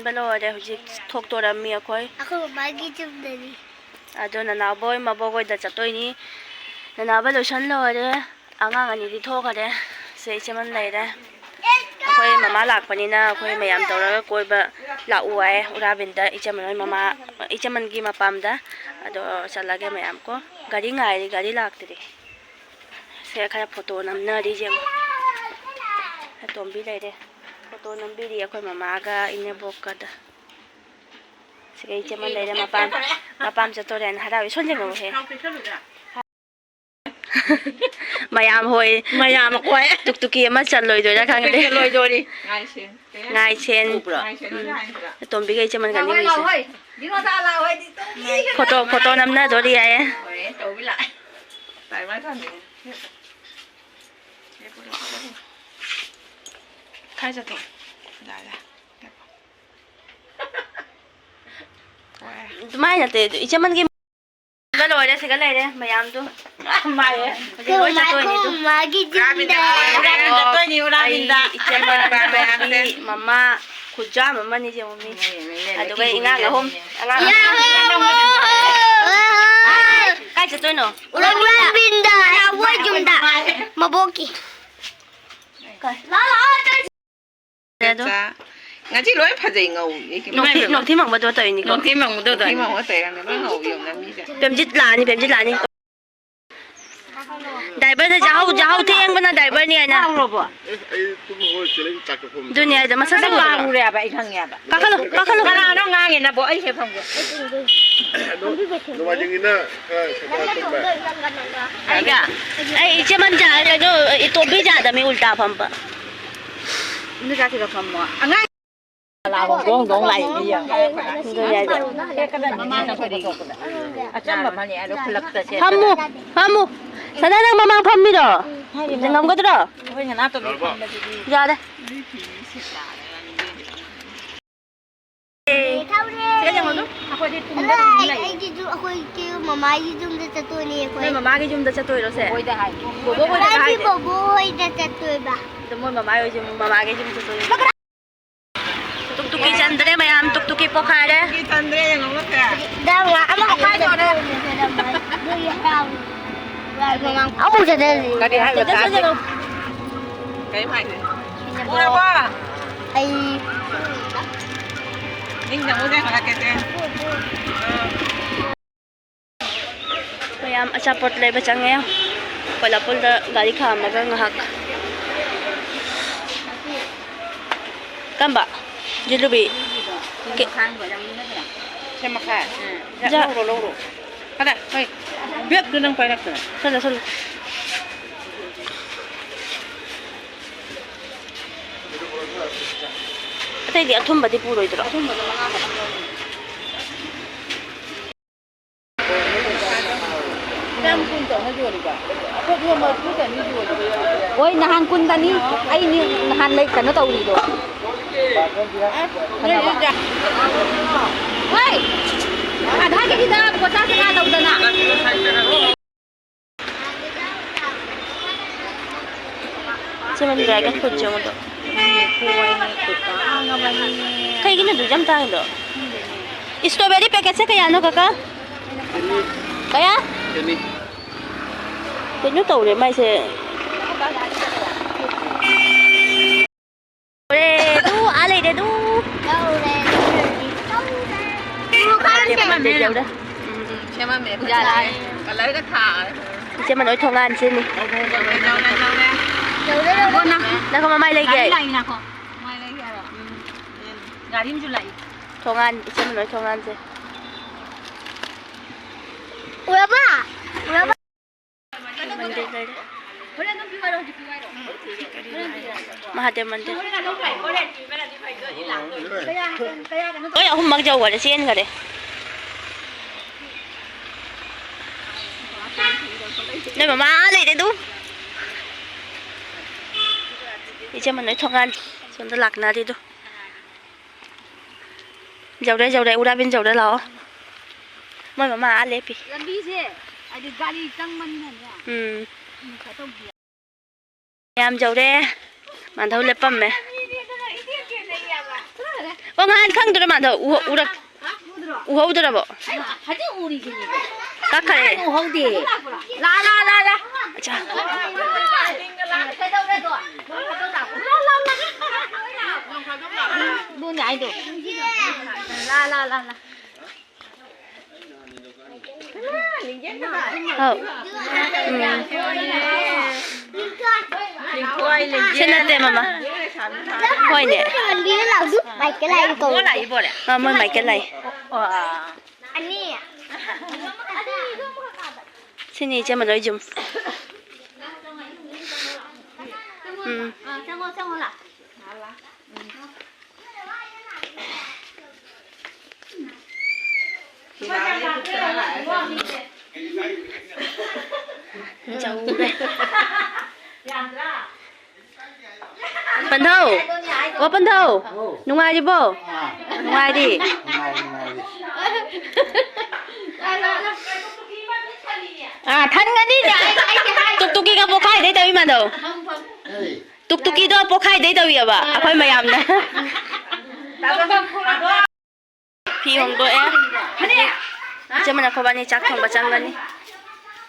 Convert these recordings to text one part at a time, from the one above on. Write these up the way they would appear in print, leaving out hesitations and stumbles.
ꯂꯣꯏꯁꯤꯟꯕ ꯂꯣꯏꯔꯦ ꯍꯧꯖꯤꯛ ꯊꯣꯛꯇꯣꯔꯝꯃꯤ ꯑꯩꯈꯣꯏ ꯃꯥꯒꯤ ꯆꯨꯝꯗꯅꯤ ꯑꯗꯣ ꯅꯅꯥꯎꯕꯣꯏ ꯃꯕꯣꯛꯍꯣꯏꯗ ꯆꯠꯇꯣꯏꯅꯤ ꯅꯅꯥꯎꯕ ꯂꯣꯏꯁꯤꯟ ꯂꯣꯏꯔꯦ ꯑꯉꯥꯡ ꯑꯅꯤꯗꯤ ꯊꯣꯛꯈꯔꯦ ꯁꯦ ꯏꯆꯦꯃꯟ ꯂꯩꯔꯦ ꯑꯩꯈꯣꯏ ꯃꯃꯥ ꯂꯥꯛꯄꯅꯤꯅ ꯑꯩꯈꯣꯏ ꯃꯌꯥꯝ ꯇꯧꯔꯒ ꯀꯣꯏꯕ ꯂꯥꯛꯎ ꯍꯥꯏ ꯎꯔꯥꯕꯤꯟꯗ ꯏꯆꯦꯃꯟ ꯍꯣꯏ ꯃꯃꯥ ꯏꯆꯦꯃꯟꯒꯤ ꯃꯄꯥꯝꯗ ꯑꯗꯣ ꯆꯠꯂꯒꯦ ꯃꯌꯥꯝ ꯀꯣ ꯒꯥꯔꯤ ꯉꯥꯏꯔꯤ ꯒꯥꯔꯤ ꯂꯥꯛꯇ꯭ꯔꯤ ꯁꯦ ꯈꯔ ꯐꯣꯇꯣ ꯅꯝꯅꯔꯤ ꯌꯦꯡꯉꯨ ꯑꯇꯣꯝꯕꯤ ꯂꯩꯔꯦ ꯐꯣꯇꯣ ꯅꯝꯕꯤꯔꯤ ꯑꯩꯈꯣꯏ ꯃꯃꯥꯒ ꯏꯅꯦꯕꯣꯛꯀꯗ ꯁꯤꯒ ꯏꯆꯦꯃꯟ ꯂꯩꯔꯦ ꯃꯄꯥꯝ ꯆꯠꯇꯣꯔꯦꯅ ꯍꯔꯥꯎꯏ ꯁꯣꯟ ꯌꯦꯡꯉꯨꯍꯦ ꯃꯌꯥꯝ ꯍꯣꯏ ꯃꯌꯥꯝ ꯍꯣꯏ ꯇꯨꯛꯇꯨꯀꯤ ꯑꯃ ꯆꯜꯂꯣꯏꯗꯣꯏꯔꯥ ꯈꯪꯗꯦ ꯂꯣꯏꯗꯣꯔꯤ ꯉꯥꯏꯁꯦꯟ ꯑꯇꯣꯝꯕꯤꯒ ꯏꯆꯦꯃꯟꯒꯅꯤ ꯐꯣꯇꯣ ꯅꯝꯅꯗꯣꯔꯤ ꯌꯥꯏꯌꯦ khai ra thôi mai nè thì icha man cái lôi ra siga lei re mayam tu mai hojik loi chatoi ni tu magi jumda chatoi ni ora binda icha man ba mama khuja mama ni je mummy adu ga inga ga hom anga kai chatoi no ura binda wo jumda maboki kai ngaji loi phajai ngau nong thi mang ba do toi ni nong thi mang do toi thi mang wa toi ang loi ngau yom na mi ja pemjit la ni driver da jahau theng bana driver ni ana ai tum ho chileng tak ko dunia da masa sa ba re ba ai khang ya ba kakalo kana no nga nge na bo ai he phang ge no ma jing ina ka sa tum ba ai ga ai che man ja ga no to bi ja da mi ulta pham ba ni ka ti ka pham mo anga la hong dong lai ni ya dunia da mama na phai ko acham ba phani ado khulak ta che hamu sana nang mamang pham mi do ngam ga do hoi na to mi pham da di ja da Sige jang mo ako di tumda ai di ju akoi ke mama yi jumda chatoi ni akoi mama gi jum da chatoi ro se hoi da hai bobo hoi da hai bobo hoi da chatoi ba to mo mama yo jum mama gi jum chatoi tuktuki chandre mayam tuktuki pokhare ki tandre yang ngok ka da nga ama ka do da do ya haw amu jada ka di hai ba ta cái mày ora ba ai ning na mo deh ka ke mayam achapot leba change palapul da gari khamaga ngahak kamba jilubi ke khang ba jang ni na xem mà khá dạ lâu rồi cái này thôi biết cứ đang phải đặt rồi solo Tadi dia thum badi puro itu. Ôi nahan kun tani ai ni nahan lai kana tau ni do. Oi. Adha ke kita 50 ka tau dana. Cuman dragon food jong do. Kayak gini tuh jam tangan do. Strawberry paket saya kayak ano kakak? Kaya? ini Kayaknya tahu deh mai se. Du, alay deh du. Jauh dah. xem mà mẹ ra lại lấy cái thả Chị mà nói thong an xin đi. Nó không mai lấy ghế. Lai na ko. Mai lai ya. Garim ju lai. Thong an, chị mà nói thong an xin. uraba Mandir đây. Mahathir mandir. Ôi, ông mặc dầu rồi, xin cái đấy. Đây mà má lấy đấy đúng. Đi cho mình nói thong an, chúng ta lạc na đi đâu. Dầu đây, ura bên dầu đây là. Mày mà má lấy pi. Lambi se. Adi gali tang man na. Em dầu đây. Mà thôi lấy păm mẹ. ꯉꯍꯥꯟ ꯈꯪꯗ꯭ꯔꯣ ꯃꯥꯗꯣ 우ꯍꯧ더라고. 하지 우리 집이. 깎아래. 우හꯧ대. 라라라라. 자. 눈이 아이도. 라라라라. 신났대 마마. 호이네. Mày cái này cùng. 뭘 말겠라이. Anh nè. 신이 이제 뭐 너희 좀. Xong là. cháu đây. Bần thâu. Ô bần thâu. Nung ai đi bố? Nung ai đi. 아, 탄간이 뚝뚝이가 뽀카이 đấy tao mà đâu. 뚝뚝이 đó 뽀카이 đấy tao vậy bà. À phải mày làm nè. Phi hồng đôi á. 이제 만 아까 많이 작통 맞장가니.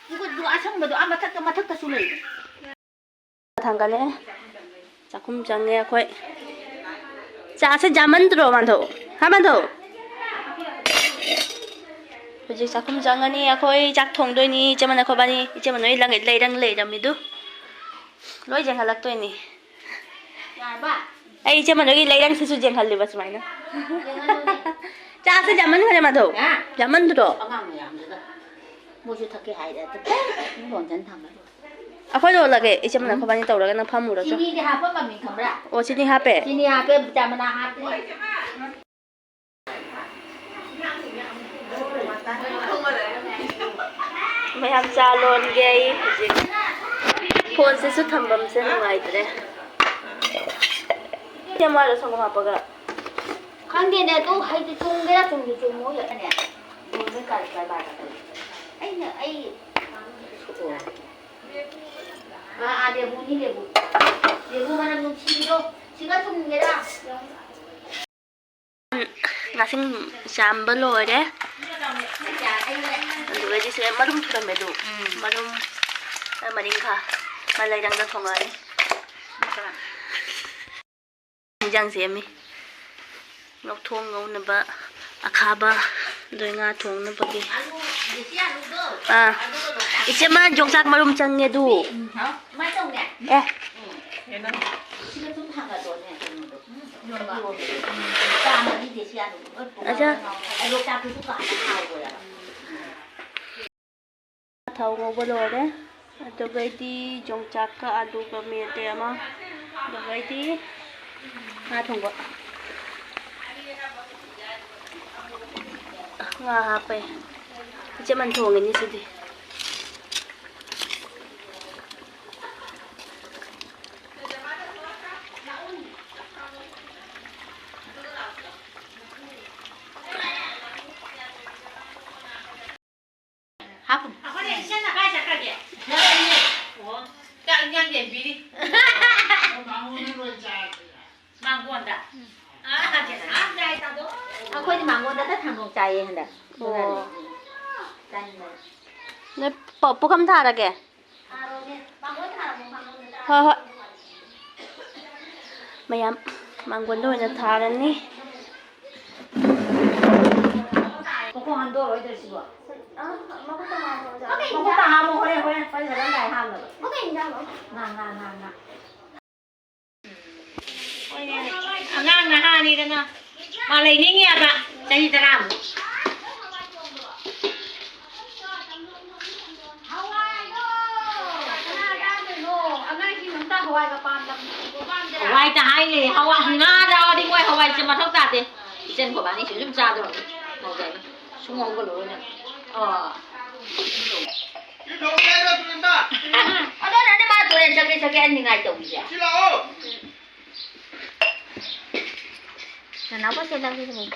이거 누가 아성도 아마 탁다 술을. 당간에 작품장에 거의 짜세 자만 들어만 더. 하만 더. bây 작품장아니 거의 작통도니 이제 만 아까 많이 이제 만 너희 레이랑미도. 너희 쟁 할락도니. 야, 봐. ai 이제 만 여기 레이랑 세수 쟁 할리 버스 마이나. 짜세 자만 하려만 더. 자만 들어. 뭐지 탁게 하이다. 이건 전탐을. 아까 올라게 이제 만 아까 많이 떠오르게 나 파물어줘. 지니디 하퍼만 민 카메라. 오 지니 하페. 지니 하페 자마나 하페. mayam salon gay phone se su thambam se ngai tre ke mara song ma paga 강대네 또 하이드 종대라 종이 좀 뭐야 아니야. 뭐를 깔깔 봐라. 아이네 아이. 아 내부니 내부. 내부만은 좀 치료. 지가 종대라. ngasing jam balo de ndu ji se marum thura medu marum maring kha malai dang da thonga ni jang se mi ngok thong ngau na ba akhaba doi nga thong na ba gi iche ma jongsak marum chang nge du Mấy chồng nè. eh 지가 좀 하가 도네. acha Ai lúc ta cứ cứ cả thao rồi à. thau ngau balo de to gai ti jongsak ka alu ka me te ma do gai ti nga thong ba nga ha pe iche man thong ni si di 하품. 아코니 망고다 다 당공 짜이 한다. 내 뽀뽀 감 타라게 허허 mayam 망곤도 이제 타라니 그거 한도 어디를 쓰고. 먹고 다 하면 그래 빨리 나간 날 하면. Có cái gì đâu mà. 나나나나. ngang là hai đi đó mà lấy ní nghe bạn đây ta làm Hawaii ta hai thì Hawaii nga ra đi ngoài Hawaii chứ mà thóc tạt thì chân của bạn ấy sử dụng ra rồi màu dày xuống ngon có lỗi nè cái đầu cái đó tụi ta ở đó là ba tụi này sao cái anh ngày tổng gì chỉ là Nó có xe đâu cái gì.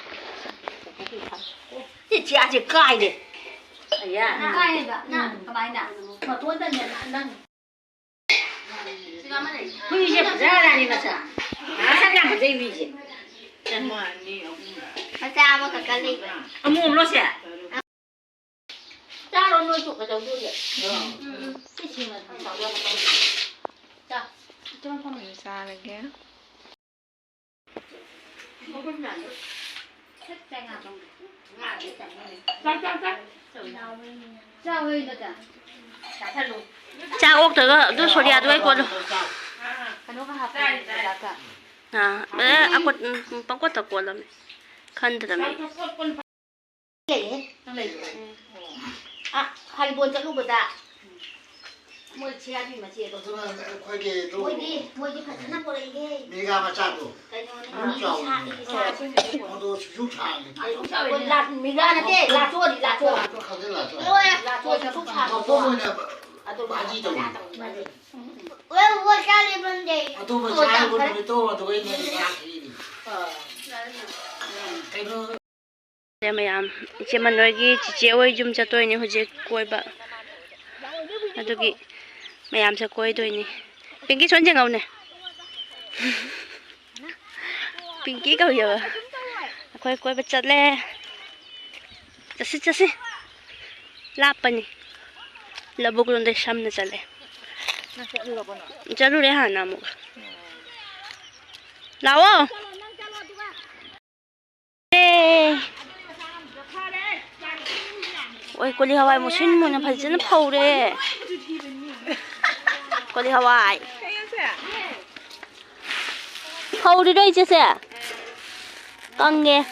thì chỉ cài đi ấy Nó à ai này bạn. Nè, các bạn nè. mà tôi ta nhận đang huy gì ra là gì mà sao sang làm cái gì huy gì Mà cha mà cả cái gì Ông mua nó sẽ. Cha nó nuôi chụp cái đầu đuôi vậy. Cái gì mà thằng cháu đưa nó. Cha. Cho con mình xa này kia. Không có nhận được. Thích cha ngà trong. Chắc. Cha ơi đó cha. Chả thật luôn. 자 옥터가 또 소리 하도 있고 Nó có hạt này là cả. 아 아까 빵꽃 더 꼴람 칸드라미 Lệ. À, hai buồn cho lúc bữa ta. Mua chia đi mà chia được. Mua đi phải năm bộ này ghê. 내가 맞자도 Cái nó đi xa chứ. 너도 죽창 Lạt mì ra là thế, lạt chua đi, lạt chua. 가들라 줘. Ôi, lạt chua cho xúc xà. 또 뭐냐 바지 좀. Ôi, ôi, ra đi bên đây. 또 뭐 잘 보는데 또 있는 약이. 그래도 네 mayam 이제 만 너기 지제오이 좀 자토이니 호제 꼬이바 아두기 mayam 세 꼬이도이니 핑키 전쟁 아우네 핑키 가요 꼬이 꼬이바 잣래 자시 라빠니 라보그론데 샴네 잣래 자루래 하나 뭐 나와 ôi cô đi Hawaii một xuyên muốn phải dẫn phâu đấy cô đi Hawaii phâu đi đây chứ sẽ con nghe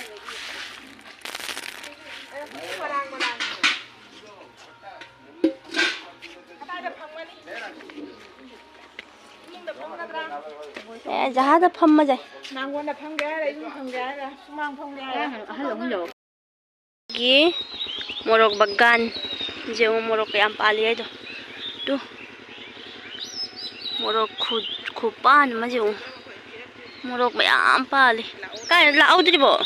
giá nó phâm mà vậy Gi morok bagan jeng morok yang pali itu tuh morok kupan mà jeng morok yang pali cái lau đi bộ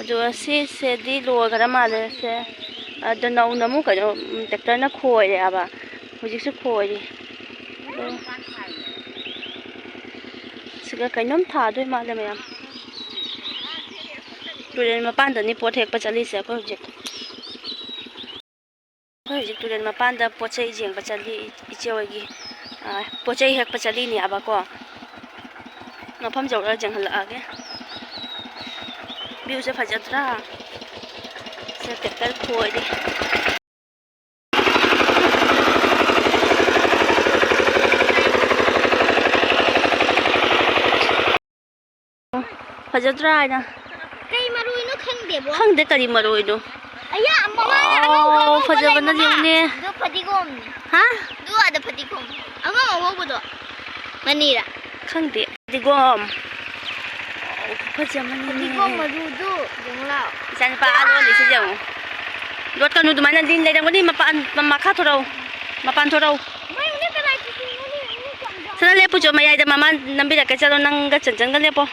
rồi xe đi lùa cái mà đấy xe đợt nào nó muốn cái tractor nó khôi đấy à bà hồi trước khôi đi cái nấm thả thôi mà đấy mày tulen mapan da ni pot hek pachali se ko hojek tulen mapan da pochai jeng pachali ichewagi pochai hek pachali ni aba ko mafam jawra jeng hala age view se phajatra se tekal khoi di phajatra na Cây mà ruồi nó khăng đẹp quá. khăng de kari maroi do Ấy à, mama. phajaba na jeng ne Nó phải đi gom. ha Nó ada phải đi gom. Ang mau mo do. Manira. khăng de di gom phajama Đi ni gom mà ruồi do. Dong lao. San pa alo ni si jeng rot kanu du mana din ledang ni mapan makha thorau mapan thorau Mai ni ka lai ki ni. sana lepo jo mayai da mama nambi da ka chalo nang ga chan ga lepo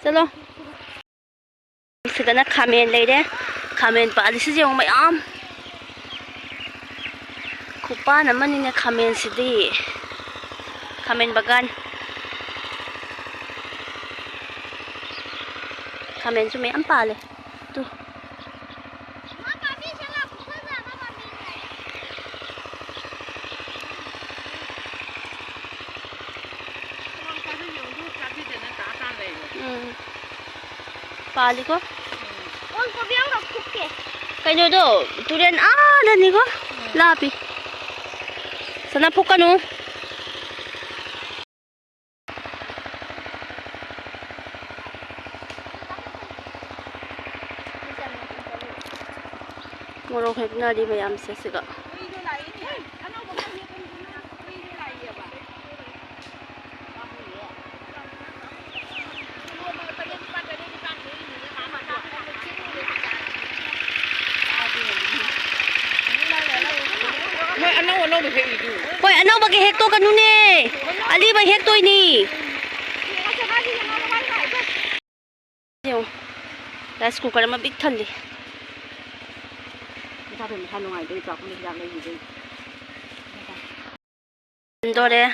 chalo sigana khamen leide khamen pa ali si jeng mayam khupa na mani ne khamen si di khamen bagan khamen chu mayam pa le tu pali ko Ôi có béo gặp khúc kìa. cái đó đó durian ada nih ko lapi sana pokano morok hek na di mayam se siga Hoy ano ba hek to kanu ne ali ba hek toy ni rice cooker ma big than di ta phải than ngoài đây chọc mình làm cái gì đây ꯇꯣꯔꯦ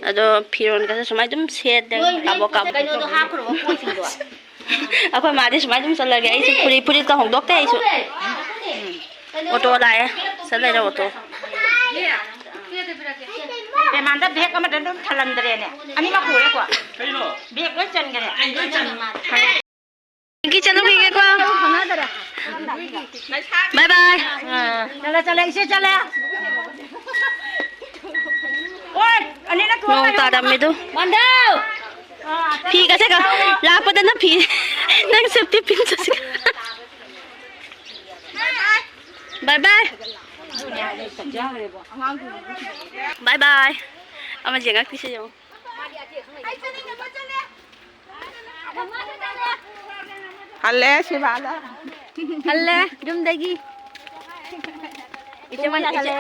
ꯑꯗꯣ ꯐꯤꯔꯣꯟꯒꯁꯦ ꯁꯨꯃꯥꯏꯅ ꯑꯗꯨꯝ ꯁꯦꯠꯂꯦ ꯀꯥꯕꯣꯛ ꯀꯥꯕꯣꯛ ꯀꯩꯅꯣꯗꯣ ꯍꯥꯞꯈ꯭ꯔꯣꯕ ꯄꯣꯠꯁꯤꯡꯗꯣ ꯑꯩꯈꯣꯏ ꯃꯥꯗꯤ ꯁꯨꯃꯥꯏꯅ ꯑꯗꯨꯝ ꯆꯠꯂꯒꯦ ꯑꯩꯁꯨ ꯐꯨꯔꯤꯠꯀ ꯍꯣꯡꯗꯣꯛꯇꯦ ꯑꯩꯁꯨ ꯑꯣꯇꯣ ꯂꯥꯛꯑꯦ ꯆꯠꯂꯦꯔ ꯑꯣꯇꯣ ꯄꯦꯃꯥꯟꯗ ꯕꯦꯛ ꯑꯃꯗ ꯑꯗꯨꯝ ꯊꯜꯂꯝꯗ꯭ꯔꯦꯅꯦ ꯑꯅꯤꯃꯛ ꯄꯨꯔꯦꯀꯣ ꯕꯦꯛ ꯂꯣꯏ ꯆꯟꯈ꯭ꯔꯦ ꯄꯤꯡꯀꯤ ꯆꯠꯂꯨꯈꯤꯒꯦꯀꯣ ꯕꯥꯏ ꯕꯥꯏ ꯆꯠꯂꯦ ꯏꯆꯦ ꯆꯠꯂꯦ ꯍꯣꯏ ꯑꯅꯤꯅ ꯅꯣꯡ ꯇꯥꯔꯝꯃꯤꯗꯨ ꯐꯤꯒꯁꯦ ꯂꯥꯛꯄꯗꯅ ꯐꯤ ꯅꯪ ꯁꯦꯐꯇꯤ ꯄꯤꯟ ꯆꯠꯁꯤ ꯕꯥꯏ ꯕꯥꯏ ꯕꯥꯏ ꯕꯥꯏ ꯑꯃ ꯌꯦꯡꯉꯛꯇꯤꯁꯦ ꯌꯦꯡꯉꯣ ꯍꯜꯂꯦ ꯁꯤꯕꯥꯂ ꯍꯜꯂꯦ ꯌꯨꯝꯗꯒꯤ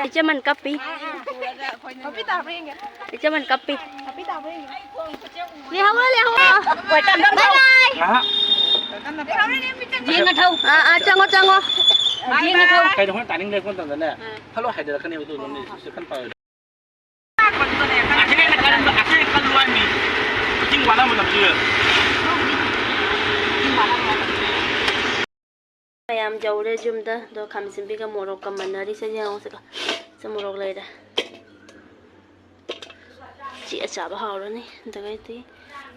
ꯏꯆꯦꯃꯟ ꯀꯞꯄꯤ ꯏꯆꯦꯃꯟ ꯀꯞꯄꯤ ꯂꯦꯍꯧꯔꯣ ꯂꯦꯍꯧꯔꯣ ꯌꯦꯡꯉ ꯊꯧ ꯆꯪꯉꯣ ꯆꯪꯉꯣ ꯌꯦꯡꯉ ꯊꯧ ꯀꯩꯅꯣ ꯍꯣꯏ ꯇꯥꯅꯤꯡꯗꯦ ꯃꯇꯝꯗꯅꯦ ꯐꯠꯂꯣ ꯍꯥꯏꯗꯔꯛꯀꯅꯦꯕ ꯑꯗꯨ ꯑꯗꯨꯝ ꯈꯟ ꯄꯥꯏ ꯃꯌꯥꯝ ꯌꯧꯔꯦ ꯌꯨꯝꯗ ꯑꯗꯣ ꯈꯥꯃꯦꯟꯁꯤꯟꯕꯤꯒ ꯃꯣꯔꯣꯛꯀ ꯃꯟꯅꯔꯤꯁꯦ ꯌꯦꯡꯉꯣ ꯁꯤ ꯃꯣꯔꯣꯛ ꯂꯩꯔꯦ ꯆꯦ ꯆꯥꯕ ꯍꯥꯎꯔꯅꯤ ꯑꯗꯨꯒꯩꯗꯤ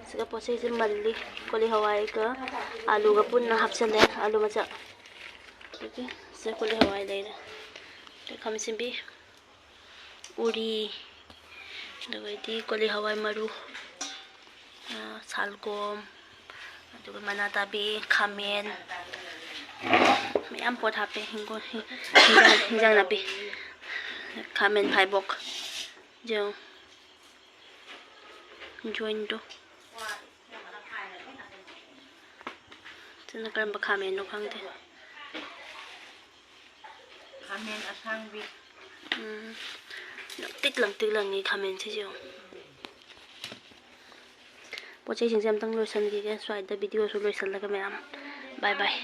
ꯁꯤꯒ ꯄꯣꯠ ꯆꯩꯁꯦ ꯃꯜꯂꯤ ꯀꯣꯂꯤ ꯍꯋꯥꯏꯒ ꯑꯂꯨꯒ ꯄꯨꯟꯅ ꯍꯥꯞꯆꯜꯂꯦ ꯑꯂꯨ ꯃꯆꯥ ꯑꯗꯒꯤ ꯁꯤ ꯀꯣꯂꯤ ꯍꯋꯥꯏ ꯂꯩꯔꯦ ꯈꯥꯃꯦꯟꯁꯤꯟꯕꯤ ꯎꯔꯤ ꯑꯗꯨꯒꯩꯗꯤ ꯀꯣꯂꯤ ꯍꯋꯥꯏ ꯃꯔꯨ ꯁꯥꯜꯒꯣꯝ ꯑꯗꯨꯒ ꯃꯅꯥ ꯇꯥꯕꯤ ꯈꯥꯃꯦꯟ ꯃꯌꯥꯝ ꯄꯣꯠ ꯍꯥꯞꯄꯦ ꯍꯤꯡꯖꯥꯡ ꯅꯥꯄꯤ ꯈꯥꯃꯦꯟ ꯐꯥꯏꯕꯣꯛ ꯌꯦꯡꯉꯣ ꯖꯣꯏꯟꯗꯣ ꯁꯤꯅ ꯀꯔꯝꯕ ꯈꯥꯃꯦꯟꯅꯣ ꯈꯪꯗꯦ ꯈꯥꯃꯦꯟ ꯑꯁꯥꯡꯕꯤ ꯂꯪꯇꯤꯛ ꯂꯪꯉꯤ ꯈꯥꯃꯦꯟꯁꯤꯁꯨ ꯄꯣꯠ ꯆꯩꯁꯤꯡꯁꯦ ꯑꯝꯇꯪ ꯂꯣꯏꯁꯤꯟꯈꯤꯒꯦ ꯁ꯭ꯋꯥꯏꯗ ꯚꯤꯗꯤꯑꯣꯁꯨ ꯂꯣꯏꯁꯤꯜꯂꯒ ꯃꯌꯥꯝ ꯕꯥꯏ ꯕꯥꯏ